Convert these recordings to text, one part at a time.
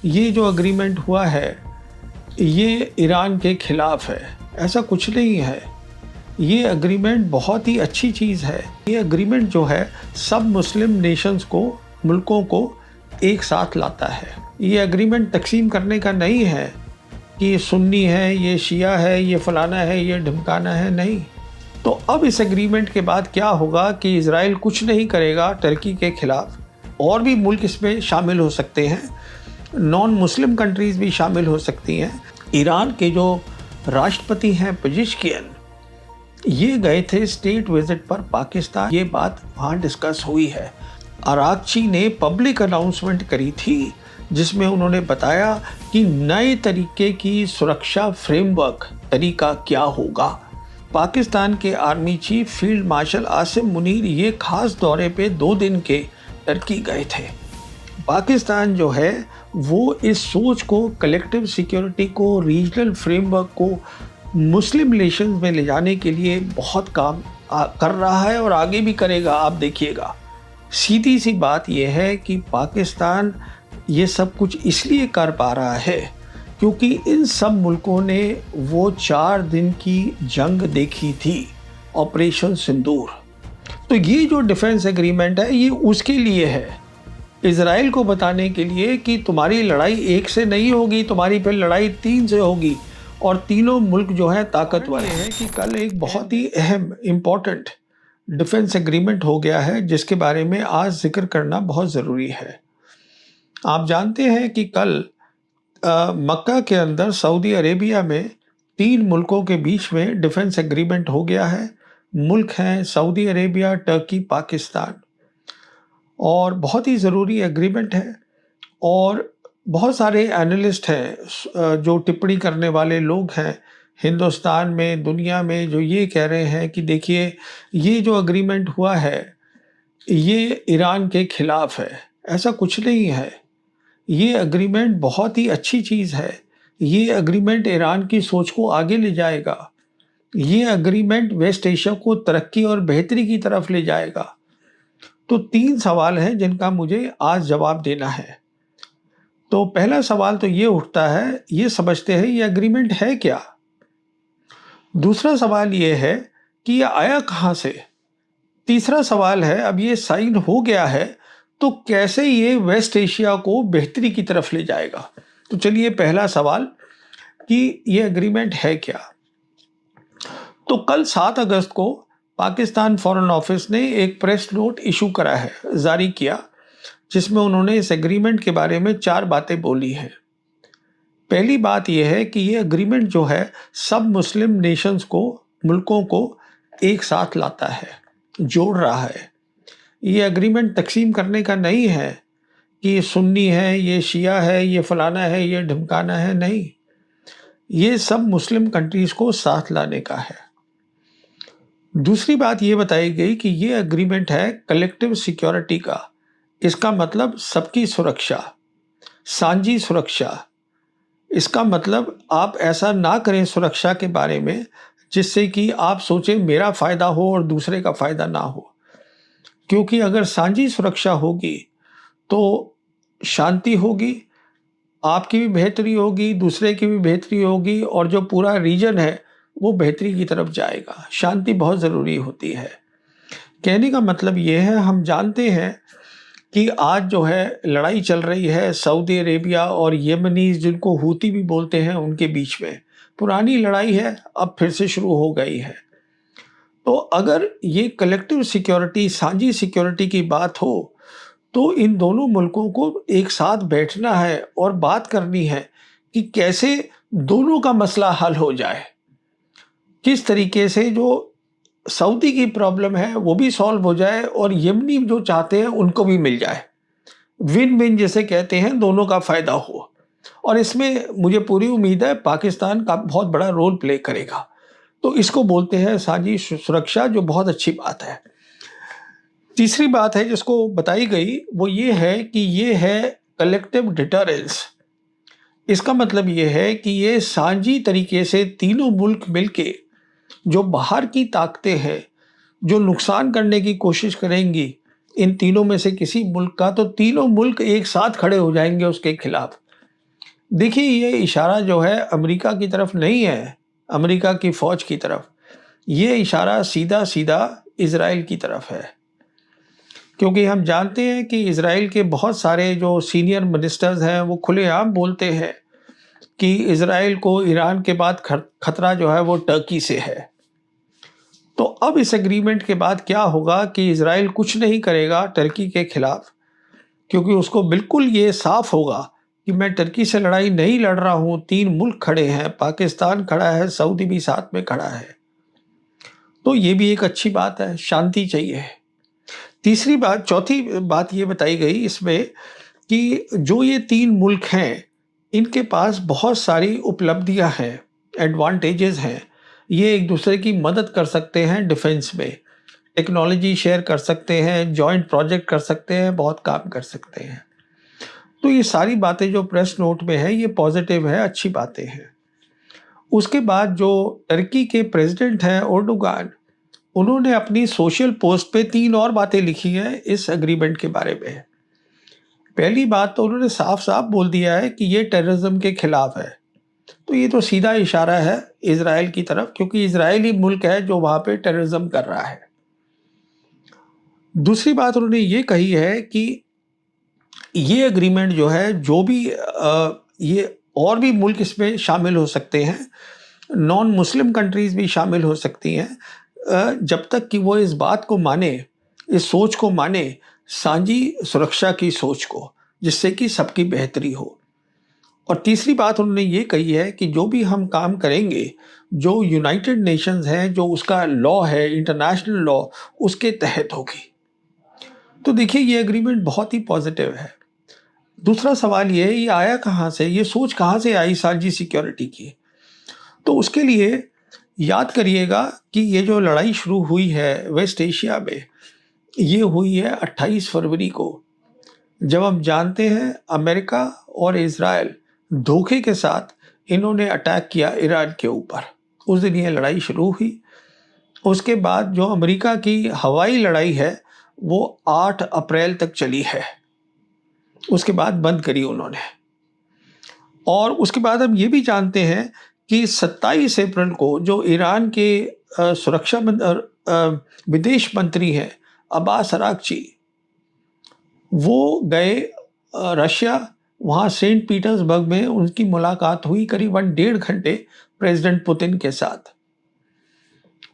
ये जो एग्रीमेंट हुआ है ये ईरान के खिलाफ है, ऐसा कुछ नहीं है। ये एग्रीमेंट बहुत ही अच्छी चीज़ है। ये एग्रीमेंट जो है सब मुस्लिम नेशंस को, मुल्कों को एक साथ लाता है। ये एग्रीमेंट तकसीम करने का नहीं है कि ये सुन्नी है, ये शिया है, ये फलाना है, ये ढमकाना है, नहीं। तो अब इस एग्रीमेंट के बाद क्या होगा कि इज़राइल कुछ नहीं करेगा टर्की के खिलाफ। और भी मुल्क इसमें शामिल हो सकते हैं, नॉन मुस्लिम कंट्रीज़ भी शामिल हो सकती हैं। ईरान के जो राष्ट्रपति हैं पेजेश्कियन, ये गए थे स्टेट विजिट पर पाकिस्तान। ये बात वहाँ डिस्कस हुई है। अरागची ने पब्लिक अनाउंसमेंट करी थी जिसमें उन्होंने बताया कि नए तरीके की सुरक्षा फ्रेमवर्क तरीका क्या होगा। पाकिस्तान के army chief field marshal Asim Munir ये खास दौरे पे 2 दिन के टर्की गए थे। पाकिस्तान जो है वो इस सोच को, कलेक्टिव सिक्योरिटी को, रीजनल फ्रेमवर्क को मुस्लिम नेशंस में ले जाने के लिए बहुत काम कर रहा है और आगे भी करेगा, आप देखिएगा। सीधी सी बात यह है कि पाकिस्तान ये सब कुछ इसलिए कर पा रहा है क्योंकि इन सब मुल्कों ने वो 4 दिन की जंग देखी थी, ऑपरेशन सिंदूर। तो ये जो डिफेंस एग्रीमेंट है ये उसके लिए है, इज़राइल को बताने के लिए कि तुम्हारी लड़ाई 1 से नहीं होगी, तुम्हारी फिर लड़ाई 3 से होगी। और तीनों मुल्क जो है ताकतवर है कि कल एक बहुत ही अहम इम्पॉर्टेंट डिफेंस एग्रीमेंट हो गया है जिसके बारे में आज जिक्र करना बहुत ज़रूरी है। आप जानते हैं कि कल मक्का के अंदर सऊदी अरेबिया में 3 मुल्कों के बीच में डिफेंस एग्रीमेंट हो गया है। मुल्क हैं सऊदी अरेबिया, टर्की, पाकिस्तान। और बहुत ही ज़रूरी एग्रीमेंट है। और बहुत सारे एनालिस्ट हैं, जो टिप्पणी करने वाले लोग हैं हिंदुस्तान में, दुनिया में, जो ये कह रहे हैं कि देखिए ये जो एग्रीमेंट हुआ है ये ईरान के खिलाफ है। ऐसा कुछ नहीं है। ये एग्रीमेंट बहुत ही अच्छी चीज़ है। ये एग्रीमेंट ईरान की सोच को आगे ले जाएगा। ये एग्रीमेंट वेस्ट एशिया को तरक्की और बेहतरी की तरफ ले जाएगा। तो 3 सवाल हैं जिनका मुझे आज जवाब देना है। तो पहला सवाल तो ये उठता है, ये समझते हैं ये एग्रीमेंट है क्या। दूसरा सवाल ये है कि ये आया कहाँ से। तीसरा सवाल है अब ये साइन हो गया है तो कैसे ये वेस्ट एशिया को बेहतरी की तरफ ले जाएगा। तो चलिए पहला सवाल कि ये एग्रीमेंट है क्या। तो कल 7 अगस्त को पाकिस्तान फॉरेन ऑफिस ने एक प्रेस नोट इशू करा है, जारी किया, जिसमें उन्होंने इस एग्रीमेंट के बारे में 4 बातें बोली हैं। पहली बात यह है कि ये एग्रीमेंट जो है सब मुस्लिम नेशंस को, मुल्कों को एक साथ लाता है, जोड़ रहा है। ये एग्रीमेंट तकसीम करने का नहीं है कि ये सुन्नी है, ये शिया है, ये फलाना है, ये ढमकाना है, नहीं। ये सब मुस्लिम कंट्रीज़ को साथ लाने का है। दूसरी बात ये बताई गई कि ये एग्रीमेंट है कलेक्टिव सिक्योरिटी का। इसका मतलब सबकी सुरक्षा, सांझी सुरक्षा। इसका मतलब आप ऐसा ना करें सुरक्षा के बारे में जिससे कि आप सोचें मेरा फ़ायदा हो और दूसरे का फ़ायदा ना हो। क्योंकि अगर सांझी सुरक्षा होगी तो शांति होगी, आपकी भी बेहतरी होगी, दूसरे की भी बेहतरी होगी और जो पूरा रीजन है वो बेहतरी की तरफ जाएगा। शांति बहुत ज़रूरी होती है। कहने का मतलब ये है, हम जानते हैं कि आज जो है लड़ाई चल रही है सऊदी अरेबिया और येमनीज़, जिनको हूती भी बोलते हैं, उनके बीच में। पुरानी लड़ाई है, अब फिर से शुरू हो गई है। तो अगर ये कलेक्टिव सिक्योरिटी, सांझी सिक्योरिटी की बात हो तो इन दोनों मुल्कों को एक साथ बैठना है और बात करनी है कि कैसे दोनों का मसला हल हो जाए। किस तरीके से जो सऊदी की प्रॉब्लम है वो भी सॉल्व हो जाए और यमनी जो चाहते हैं उनको भी मिल जाए। विन विन जिसे कहते हैं, दोनों का फ़ायदा हो। और इसमें मुझे पूरी उम्मीद है पाकिस्तान का बहुत बड़ा रोल प्ले करेगा। तो इसको बोलते हैं साझी सुरक्षा, जो बहुत अच्छी बात है। तीसरी बात है जिसको बताई गई वो ये है कि ये है कलेक्टिव डिटरेंस। इसका मतलब ये है कि ये सांझी तरीके से तीनों मुल्क मिलके जो बाहर की ताकतें हैं जो नुकसान करने की कोशिश करेंगी इन तीनों में से किसी मुल्क का, तो तीनों मुल्क एक साथ खड़े हो जाएंगे उसके खिलाफ। देखिए, ये इशारा जो है अमेरिका की तरफ नहीं है, अमेरिका की फ़ौज की तरफ। ये इशारा सीधा-सीधा इज़राइल की तरफ है। क्योंकि हम जानते हैं कि इज़राइल के बहुत सारे जो सीनियर मिनिस्टर्स हैं, वो खुलेआम बोलते हैं कि इज़राइल को ईरान के बाद खतरा जो है वो टर्की से है। तो अब इस एग्रीमेंट के बाद क्या होगा कि इज़राइल कुछ नहीं करेगा टर्की के खिलाफ, क्योंकि उसको बिल्कुल ये साफ होगा कि मैं टर्की से लड़ाई नहीं लड़ रहा हूँ। 3 मुल्क खड़े हैं, पाकिस्तान खड़ा है, सऊदी भी साथ में खड़ा है। तो ये भी एक अच्छी बात है, शांति चाहिए। तीसरी बात, चौथी बात ये बताई गई इसमें कि जो ये 3 मुल्क हैं, इनके पास बहुत सारी उपलब्धियाँ हैं, एडवांटेजेस हैं। ये एक दूसरे की मदद कर सकते हैं डिफेंस में, टेक्नोलॉजी शेयर कर सकते हैं, जॉइंट प्रोजेक्ट कर सकते हैं, बहुत काम कर सकते हैं। तो ये सारी बातें जो प्रेस नोट में है, ये पॉजिटिव है, अच्छी बातें हैं। उसके बाद जो टर्की के प्रेसिडेंट हैं एर्दोगान, उन्होंने अपनी सोशल पोस्ट पे 3 और बातें लिखी हैं इस एग्रीमेंट के बारे में। पहली बात तो उन्होंने साफ-साफ बोल दिया है कि ये टेररिज्म के खिलाफ है। तो ये तो सीधा इशारा है इज़राइल की तरफ, क्योंकि इज़राइल ही मुल्क है जो वहाँ पे टेररिज्म कर रहा है। दूसरी बात उन्होंने ये कही है कि ये एग्रीमेंट जो है, जो भी ये और भी मुल्क इसमें शामिल हो सकते हैं, नॉन मुस्लिम कंट्रीज़ भी शामिल हो सकती हैं, जब तक कि वो इस बात को माने, इस सोच को माने, साझी सुरक्षा की सोच को, जिससे कि सबकी बेहतरी हो। और तीसरी बात उन्होंने ये कही है कि जो भी हम काम करेंगे, जो यूनाइटेड नेशंस हैं, जो उसका लॉ है, इंटरनेशनल लॉ, उसके तहत होगी। तो देखिए, ये एग्रीमेंट बहुत ही पॉजिटिव है। दूसरा सवाल ये है, ये आया कहाँ से? ये सोच कहाँ से आई साझी सिक्योरिटी की? तो उसके लिए याद करिएगा कि ये जो लड़ाई शुरू हुई है वेस्ट एशिया में, ये हुई है 28 फरवरी को। जब हम जानते हैं अमेरिका और इज़राइल धोखे के साथ इन्होंने अटैक किया ईरान के ऊपर, उस दिन ये लड़ाई शुरू हुई। उसके बाद जो अमेरिका की हवाई लड़ाई है, वो 8 अप्रैल तक चली है। उसके बाद बंद करी उन्होंने। और उसके बाद हम ये भी जानते हैं कि 27 अप्रैल को जो ईरान के विदेश मंत्री हैं अब्बास अरागची, वो गए रशिया। वहाँ सेंट पीटर्सबर्ग में उनकी मुलाकात हुई करीबन 1.5 घंटे प्रेसिडेंट पुतिन के साथ।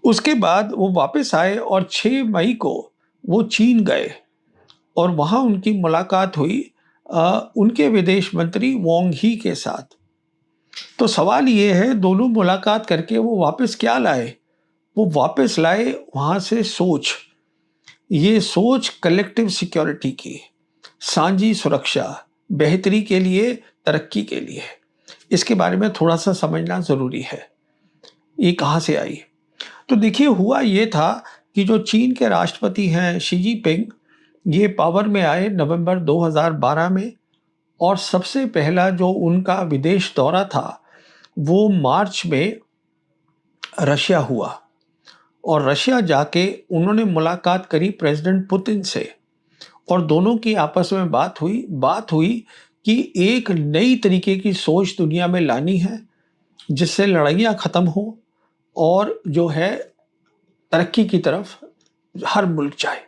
उसके बाद वो वापस आए और 6 मई को वो चीन गए और वहाँ उनकी मुलाकात हुई उनके विदेश मंत्री वांग ही के साथ। तो सवाल ये है, दोनों मुलाकात करके वो वापस क्या लाए? वो वापस लाए वहाँ से सोच, ये सोच कलेक्टिव सिक्योरिटी की, साझी सुरक्षा, बेहतरी के लिए, तरक्की के लिए। इसके बारे में थोड़ा सा समझना ज़रूरी है। ये कहाँ से आई? तो देखिए, हुआ ये था कि जो चीन के राष्ट्रपति हैं शी जिनपिंग, ये पावर में आए नवंबर 2012 में, और सबसे पहला जो उनका विदेश दौरा था, वो मार्च में रशिया हुआ। और रशिया जाके उन्होंने मुलाकात करी प्रेसिडेंट पुतिन से, और दोनों की आपस में बात हुई कि एक नई तरीके की सोच दुनिया में लानी है, जिससे लड़ाइयाँ ख़त्म हो और जो है तरक्की की तरफ हर मुल्क जाए।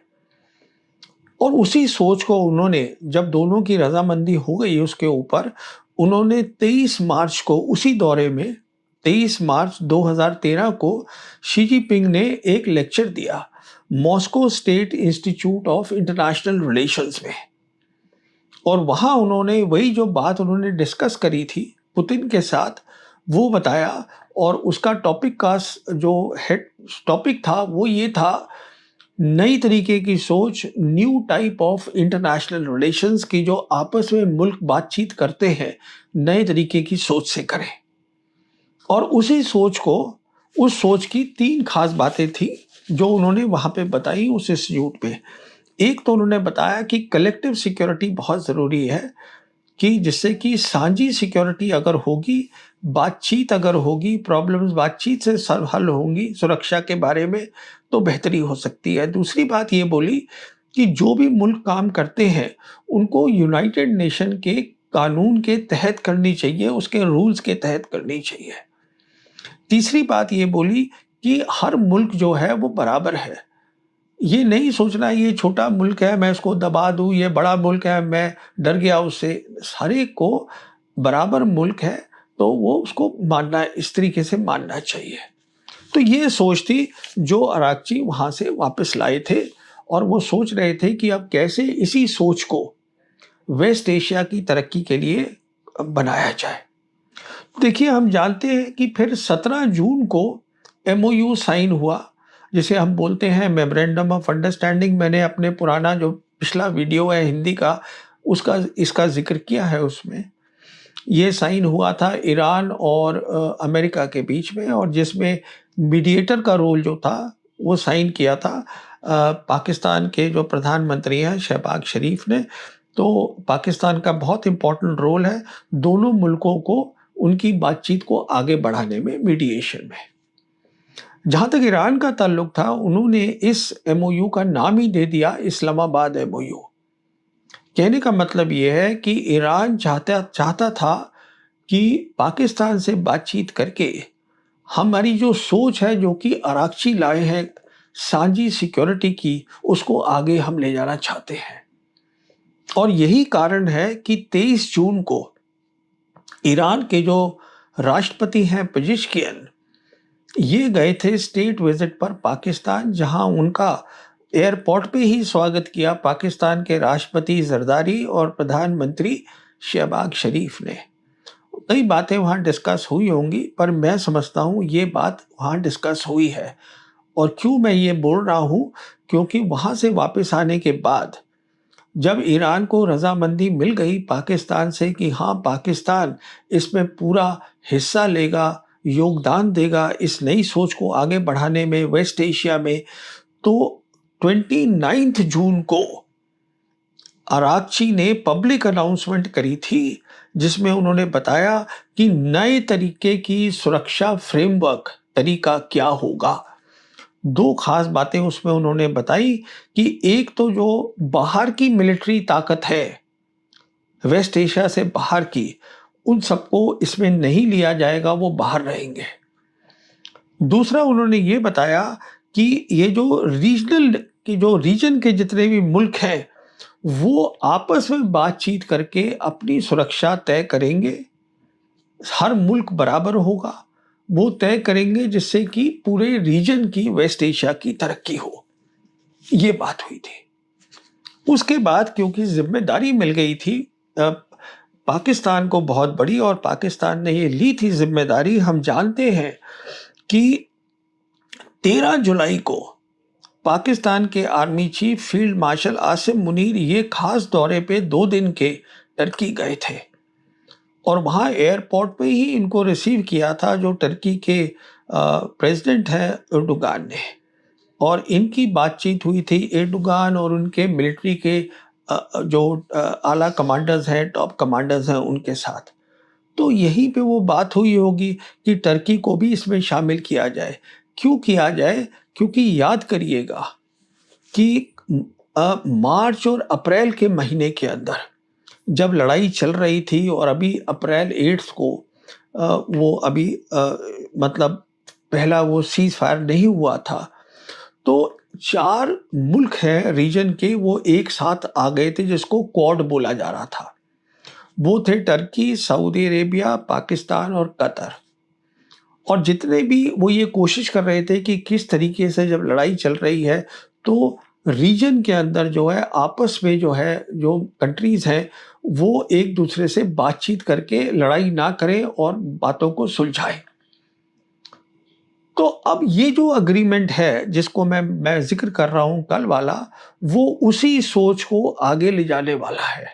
और उसी सोच को उन्होंने, जब दोनों की रजामंदी हो गई उसके ऊपर, उन्होंने 23 मार्च को, उसी दौरे में 23 मार्च 2013 को शी जिनपिंग ने एक लेक्चर दिया Moscow state institute of international relations में। और वहाँ उन्होंने वही जो बात उन्होंने डिस्कस करी थी पुतिन के साथ, वो बताया। और उसका टॉपिक था वो ये था, नई तरीके की सोच, new type of international relations की, जो आपस में मुल्क बातचीत करते हैं, नए तरीके की सोच से करें। और उस सोच की 3 खास बातें थी जो उन्होंने वहाँ पे बताई उस इंस्टीट्यूट पे। एक तो उन्होंने बताया कि कलेक्टिव सिक्योरिटी बहुत ज़रूरी है, कि जिससे कि साझी सिक्योरिटी अगर होगी, बातचीत अगर होगी, प्रॉब्लम्स बातचीत से हल होंगी सुरक्षा के बारे में, तो बेहतरी हो सकती है। दूसरी बात ये बोली कि जो भी मुल्क काम करते हैं, उनको यूनाइटेड नेशन के कानून के तहत करनी चाहिए, उसके रूल्स के तहत करनी चाहिए। तीसरी बात ये बोली कि हर मुल्क जो है वो बराबर है। ये नहीं सोचना ये छोटा मुल्क है मैं इसको दबा दूं, ये बड़ा मुल्क है मैं डर गया उससे। हर एक को बराबर मुल्क है तो वो उसको मानना, इस तरीके से मानना चाहिए। तो ये सोच थी जो अराकची वहाँ से वापस लाए थे, और वो सोच रहे थे कि अब कैसे इसी सोच को वेस्ट एशिया की तरक्की के लिए बनाया जाए। देखिए, हम जानते हैं कि फिर 17 जून को एमओयू साइन हुआ, जिसे हम बोलते हैं मेमोरेंडम ऑफ अंडरस्टैंडिंग। मैंने अपने पुराना जो पिछला वीडियो है हिंदी का, उसका इसका जिक्र किया है। उसमें ये साइन हुआ था ईरान और अमेरिका के बीच में, और जिसमें मीडिएटर का रोल जो था वो साइन किया था पाकिस्तान के जो प्रधानमंत्री हैं शहबाज शरीफ ने। तो पाकिस्तान का बहुत इम्पोर्टेंट रोल है दोनों मुल्कों को उनकी बातचीत को आगे बढ़ाने में, मीडिएशन में। जहाँ तक ईरान का ताल्लुक था, उन्होंने इस एमओयू का नाम ही दे दिया इस्लामाबाद एमओयू। कहने का मतलब ये है कि ईरान चाहता था कि पाकिस्तान से बातचीत करके हमारी जो सोच है, जो कि अराकची लाए हैं सांझी सिक्योरिटी की, उसको आगे हम ले जाना चाहते हैं। और यही कारण है कि 23 जून को ईरान के जो राष्ट्रपति हैं पेजेश्कियन, ये गए थे स्टेट विजिट पर पाकिस्तान, जहां उनका एयरपोर्ट पे ही स्वागत किया पाकिस्तान के राष्ट्रपति जरदारी और प्रधानमंत्री शहबाज शरीफ ने। कई बातें वहाँ डिस्कस हुई होंगी, पर मैं समझता हूँ ये बात वहाँ डिस्कस हुई है। और क्यों मैं ये बोल रहा हूँ, क्योंकि वहाँ से वापस आने के बाद जब ईरान को रजामंदी मिल गई पाकिस्तान से कि हाँ, पाकिस्तान इसमें पूरा हिस्सा लेगा, योगदान देगा इस नई सोच को आगे बढ़ाने में वेस्ट एशिया में, तो 29 जून को अराकची ने पब्लिक अनाउंसमेंट करी थी, जिसमें उन्होंने बताया कि नए तरीके की सुरक्षा फ्रेमवर्क तरीका क्या होगा। दो खास बातें उसमें उन्होंने बताई कि एक तो जो बाहर की मिलिट्री ताकत है वेस्ट एशिया से बाहर की, उन सबको इसमें नहीं लिया जाएगा, वो बाहर रहेंगे। दूसरा उन्होंने ये बताया कि ये जो रीजन के जितने भी मुल्क हैं वो आपस में बातचीत करके अपनी सुरक्षा तय करेंगे। हर मुल्क बराबर होगा, वो तय करेंगे जिससे कि पूरे रीजन की, वेस्ट एशिया की तरक्की हो। ये बात हुई थी। उसके बाद क्योंकि जिम्मेदारी मिल गई थी पाकिस्तान को बहुत बड़ी, और पाकिस्तान ने ये ली थी जिम्मेदारी, हम जानते हैं कि 13 जुलाई को पाकिस्तान के army chief field marshal Asim Munir ये खास दौरे पे 2 दिन के टर्की गए थे, और वहाँ एयरपोर्ट पे ही इनको रिसीव किया था जो टर्की के प्रेसिडेंट हैं एर्डोगान ने, और इनकी बातचीत हुई थी एर्डोगान और उनके मिलिट्री के जो आला कमांडर्स हैं, टॉप कमांडर्स हैं, उनके साथ। तो यहीं पे वो बात हुई होगी कि टर्की को भी इसमें शामिल किया जाए। क्यों किया जाए? क्योंकि याद करिएगा कि मार्च और अप्रैल के महीने के अंदर जब लड़ाई चल रही थी, और अभी अप्रैल 8 को वो अभी मतलब पहला वो सीज फायर नहीं हुआ था, तो 4 मुल्क हैं रीजन के, वो एक साथ आ गए थे जिसको क्वाड बोला जा रहा था। वो थे टर्की, सऊदी अरेबिया, पाकिस्तान और कतर। और जितने भी वो ये कोशिश कर रहे थे कि किस तरीके से जब लड़ाई चल रही है तो रीजन के अंदर जो है आपस में जो है, जो कंट्रीज हैं वो एक दूसरे से बातचीत करके लड़ाई ना करें और बातों को सुलझाएं। तो अब ये जो अग्रीमेंट है जिसको मैं जिक्र कर रहा हूं कल वाला, वो उसी सोच को आगे ले जाने वाला है।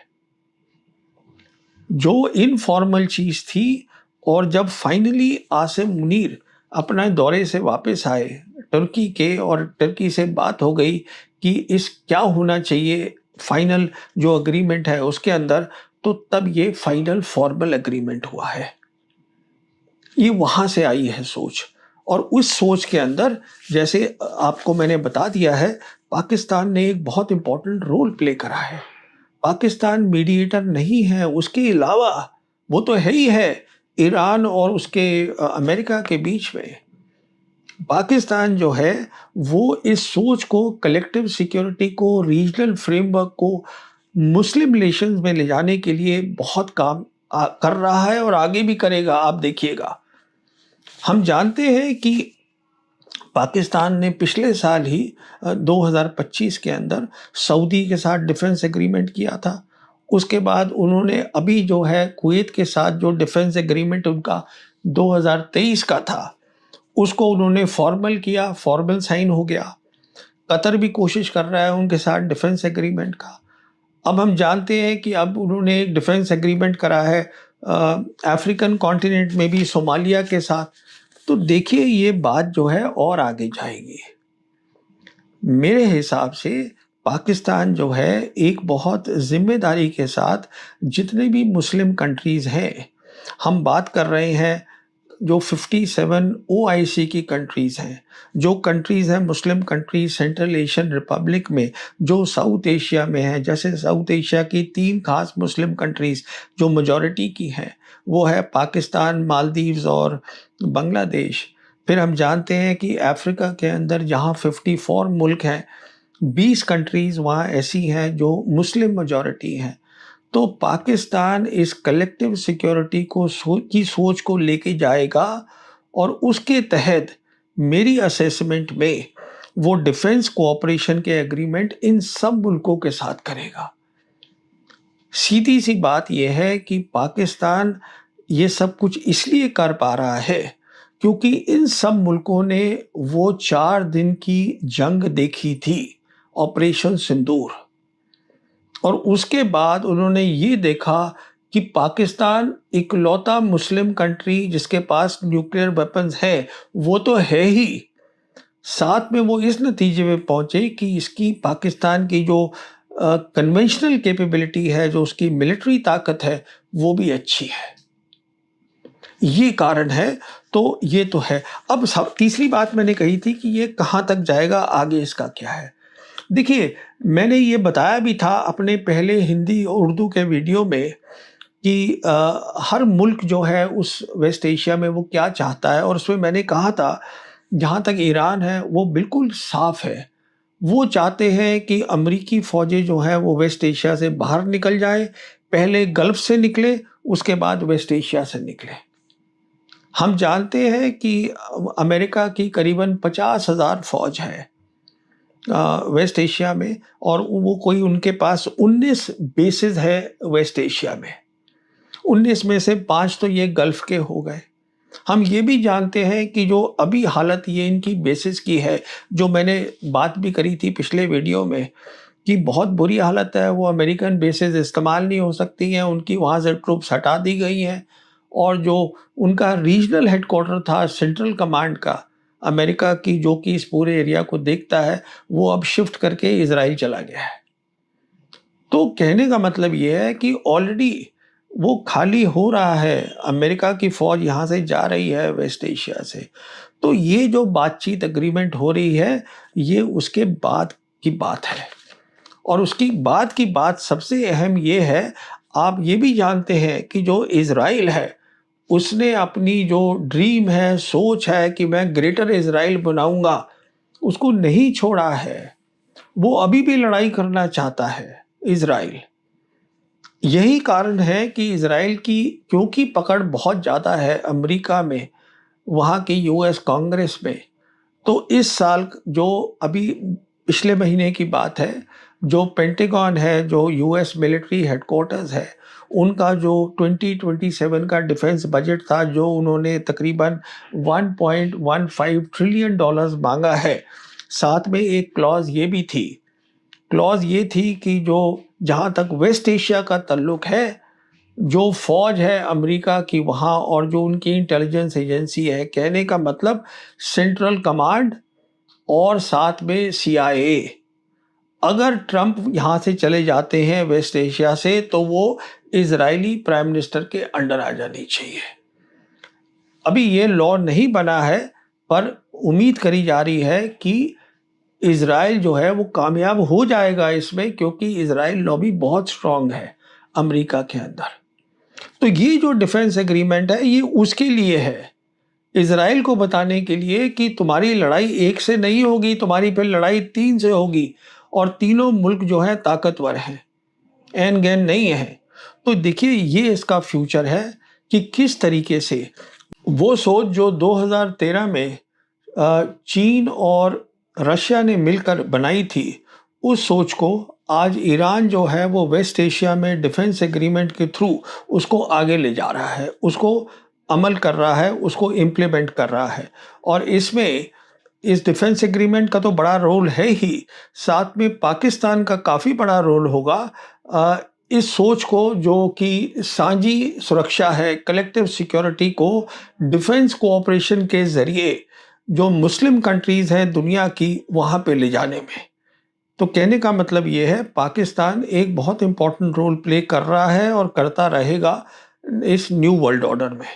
जो इनफॉर्मल चीज थी, और जब फाइनली आसिम मुनीर अपना दौरे से वापस आए तुर्की के, और तुर्की से बात हो गई कि इस क्या होना चाहिए फाइनल जो अग्रीमेंट है उसके अंदर, तो तब ये फाइनल फॉर्मल अग्रीमेंट हुआ है। ये वहां से आई है सोच, और उस सोच के अंदर जैसे आपको मैंने बता दिया है, पाकिस्तान ने एक बहुत इंपॉर्टेंट रोल प्ले करा है। पाकिस्तान मीडिएटर नहीं है, उसके अलावा वो तो है ही है ईरान और उसके अमेरिका के बीच में। पाकिस्तान जो है वो इस सोच को, कलेक्टिव सिक्योरिटी को, रीजनल फ्रेमवर्क को मुस्लिम रिलेशंस में ले जाने के लिए बहुत काम कर रहा है और आगे भी करेगा, आप देखिएगा। हम जानते हैं कि पाकिस्तान ने पिछले साल ही 2025 के अंदर सऊदी के साथ डिफेंस एग्रीमेंट किया था। उसके बाद उन्होंने अभी जो है कुवैत के साथ जो डिफेंस एग्रीमेंट उनका 2023 का था, उसको उन्होंने फॉर्मल किया, फॉर्मल साइन हो गया। कतर भी कोशिश कर रहा है उनके साथ डिफेंस एग्रीमेंट का। अब हम जानते हैं कि अब उन्होंने एक डिफेंस एग्रीमेंट करा है अफ्रीकन कॉन्टिनेंट में भी, सोमालिया के साथ। तो देखिए ये बात जो है और आगे जाएगी। मेरे हिसाब से पाकिस्तान जो है एक बहुत जिम्मेदारी के साथ जितने भी मुस्लिम कंट्रीज़ हैं, हम बात कर रहे हैं जो 57 ओआईसी की कंट्रीज़ हैं, जो कंट्रीज़ हैं Muslim countries central Asian Republic में, जो साउथ एशिया में है। जैसे साउथ एशिया की 3 खास मुस्लिम कंट्रीज़ जो मेजॉरिटी की हैं, वो है पाकिस्तान, मालदीव्स और बांग्लादेश। फिर हम जानते हैं कि अफ्रीका के अंदर जहाँ 54 मुल्क हैं, 20 कंट्रीज़ वहाँ ऐसी हैं जो मुस्लिम मेजॉरिटी हैं। तो पाकिस्तान इस कलेक्टिव सिक्योरिटी को की सोच को लेके जाएगा और उसके तहत मेरी असेसमेंट में वो डिफेंस कोऑपरेशन के एग्रीमेंट इन सब मुल्कों के साथ करेगा। सीधी सी बात यह है कि पाकिस्तान ये सब कुछ इसलिए कर पा रहा है क्योंकि इन सब मुल्कों ने वो 4 दिन की जंग देखी थी, ऑपरेशन सिंदूर, और उसके बाद उन्होंने ये देखा कि पाकिस्तान इकलौता मुस्लिम कंट्री जिसके पास न्यूक्लियर वेपन्स है, वो तो है ही, साथ में वो इस नतीजे में पहुंचे कि इसकी पाकिस्तान की जो कन्वेंशनल कैपेबिलिटी है, जो उसकी मिलिट्री ताकत है, वो भी अच्छी है। ये कारण है। तो ये तो है। अब तीसरी बात मैंने कही थी कि ये कहाँ तक जाएगा, आगे इसका क्या है। देखिए, मैंने ये बताया भी था अपने पहले हिंदी और उर्दू के वीडियो में कि हर मुल्क जो है उस वेस्ट एशिया में वो क्या चाहता है, और उसमें मैंने कहा था जहाँ तक ईरान है वो बिल्कुल साफ है। वो चाहते हैं कि अमेरिकी फ़ौजें जो हैं वो वेस्ट एशिया से बाहर निकल जाए, पहले गल्फ़ से निकले, उसके बाद वेस्ट एशिया से निकले। हम जानते हैं कि अमेरिका की करीबन 50,000 फ़ौज है वेस्ट एशिया में, और वो कोई उनके पास 19 बेसेस है वेस्ट एशिया में। 19 में से 5 तो ये गल्फ़ के हो गए। हम ये भी जानते हैं कि जो अभी हालत ये इनकी बेसिस की है, जो मैंने बात भी करी थी पिछले वीडियो में, कि बहुत बुरी हालत है। वो अमेरिकन बेसिस इस्तेमाल नहीं हो सकती हैं, उनकी वहाँ से ट्रूप्स हटा दी गई हैं, और जो उनका रीजनल हेडक्वार्टर था सेंट्रल कमांड का अमेरिका की, जो कि इस पूरे एरिया को देखता है, वो अब शिफ्ट करके इजराइल चला गया है। तो कहने का मतलब ये है कि ऑलरेडी वो खाली हो रहा है, अमेरिका की फ़ौज यहाँ से जा रही है वेस्ट एशिया से। तो ये जो बातचीत एग्रीमेंट हो रही है, ये उसके बाद की बात है, और उसकी बाद की बात सबसे अहम ये है, आप ये भी जानते हैं कि जो इज़राइल है, उसने अपनी जो ड्रीम है, सोच है कि मैं ग्रेटर इज़राइल बनाऊँगा, उसको नहीं छोड़ा है। वो अभी भी लड़ाई करना चाहता है इज़राइल। यही कारण है कि इज़राइल की क्योंकि पकड़ बहुत ज़्यादा है अमेरिका में, वहाँ की यूएस कांग्रेस में, तो इस साल जो अभी पिछले महीने की बात है, जो पेंटागन है, जो यूएस मिलिट्री हेडक्वार्टर्स है, उनका जो 2027 का डिफेंस बजट था, जो उन्होंने तकरीबन $1.15 ट्रिलियन मांगा है, साथ में एक क्लॉज ये भी थी, क्लॉज ये थी कि जो जहाँ तक वेस्ट एशिया का ताल्लुक है, जो फ़ौज है अमेरिका की वहाँ, और जो उनकी इंटेलिजेंस एजेंसी है, कहने का मतलब सेंट्रल कमांड और साथ में CIA, अगर ट्रंप यहाँ से चले जाते हैं वेस्ट एशिया से, तो वो इजरायली प्राइम मिनिस्टर के अंडर आ जानी चाहिए। अभी ये लॉ नहीं बना है, पर उम्मीद करी जा रही है कि इज़राइल जो है वो कामयाब हो जाएगा इसमें, क्योंकि इज़राइल लॉबी बहुत स्ट्रांग है अमेरिका के अंदर। तो ये जो डिफेंस एग्रीमेंट है ये उसके लिए है, इज़राइल को बताने के लिए कि तुम्हारी लड़ाई एक से नहीं होगी, तुम्हारी फिर लड़ाई 3 से होगी, और तीनों मुल्क जो है ताकतवर हैं, एन गैन नहीं है। तो देखिए ये इसका फ्यूचर है कि किस तरीके से वो सोच जो 2013 में चीन और रशिया ने मिलकर बनाई थी, उस सोच को आज ईरान जो है वो वेस्ट एशिया में डिफेंस एग्रीमेंट के थ्रू उसको आगे ले जा रहा है, उसको अमल कर रहा है, उसको इम्प्लीमेंट कर रहा है। और इसमें इस डिफेंस एग्रीमेंट का तो बड़ा रोल है ही, साथ में पाकिस्तान का काफ़ी बड़ा रोल होगा इस सोच को, जो कि साझी सुरक्षा है, कलेक्टिव सिक्योरिटी को डिफेंस कोऑपरेशन के ज़रिए जो मुस्लिम कंट्रीज़ हैं दुनिया की वहाँ पे ले जाने में। तो कहने का मतलब ये है पाकिस्तान एक बहुत इम्पोर्टेंट रोल प्ले कर रहा है और करता रहेगा इस न्यू वर्ल्ड ऑर्डर में।